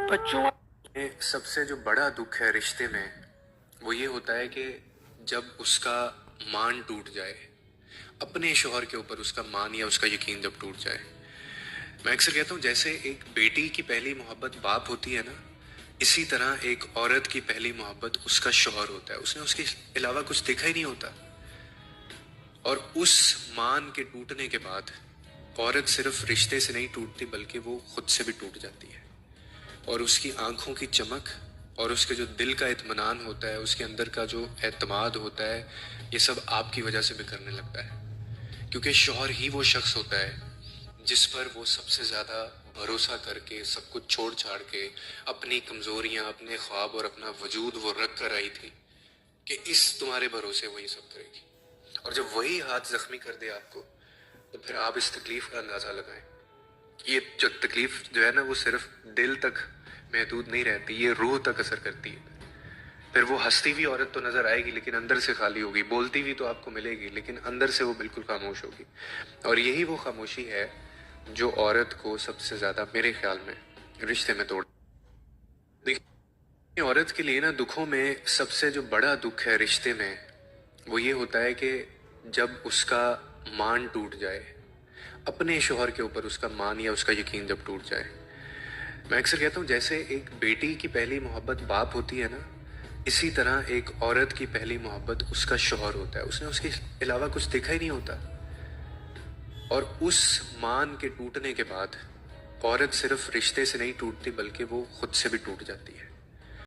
بچوں سب سے جو بڑا دکھ ہے رشتے میں وہ یہ ہوتا ہے کہ جب اس کا مان ٹوٹ جائے، اپنے شوہر کے اوپر اس کا مان یا اس کا یقین جب ٹوٹ جائے۔ میں اکثر کہتا ہوں جیسے ایک بیٹی کی پہلی محبت باپ ہوتی ہے نا، اسی طرح ایک عورت کی پہلی محبت اس کا شوہر ہوتا ہے۔ اس نے اس کے علاوہ کچھ دیکھا ہی نہیں ہوتا، اور اس مان کے ٹوٹنے کے بعد عورت صرف رشتے سے نہیں ٹوٹتی بلکہ وہ خود سے بھی ٹوٹ جاتی ہے، اور اس کی آنکھوں کی چمک اور اس کے جو دل کا اطمینان ہوتا ہے، اس کے اندر کا جو اعتماد ہوتا ہے، یہ سب آپ کی وجہ سے بکھرنے لگتا ہے، کیونکہ شوہر ہی وہ شخص ہوتا ہے جس پر وہ سب سے زیادہ بھروسہ کر کے سب کچھ چھوڑ چھاڑ کے اپنی کمزوریاں، اپنے خواب اور اپنا وجود وہ رکھ کر آئی تھی کہ اس تمہارے بھروسے وہی سب کرے گی، اور جب وہی ہاتھ زخمی کر دے آپ کو تو پھر آپ اس تکلیف کا اندازہ لگائیں۔ یہ جو تکلیف جو ہے نا وہ صرف دل تک محدود نہیں رہتی، یہ روح تک اثر کرتی ہے۔ پھر وہ ہنستی ہوئی عورت تو نظر آئے گی لیکن اندر سے خالی ہوگی، بولتی ہوئی تو آپ کو ملے گی لیکن اندر سے وہ بالکل خاموش ہوگی، اور یہی وہ خاموشی ہے جو عورت کو سب سے زیادہ میرے خیال میں رشتے میں توڑ۔ دیکھیں، عورت کے لیے نا دکھوں میں سب سے جو بڑا دکھ ہے رشتے میں وہ یہ ہوتا ہے کہ جب اس کا مان ٹوٹ جائے، اپنے شوہر کے اوپر اس کا مان یا اس کا یقین جب ٹوٹ جائے۔ میں اکثر کہتا ہوں جیسے ایک بیٹی کی پہلی محبت باپ ہوتی ہے نا، اسی طرح ایک عورت کی پہلی محبت اس کا شوہر ہوتا ہے۔ اس نے اس کے علاوہ کچھ دیکھا ہی نہیں ہوتا، اور اس مان کے ٹوٹنے کے بعد عورت صرف رشتے سے نہیں ٹوٹتی بلکہ وہ خود سے بھی ٹوٹ جاتی ہے۔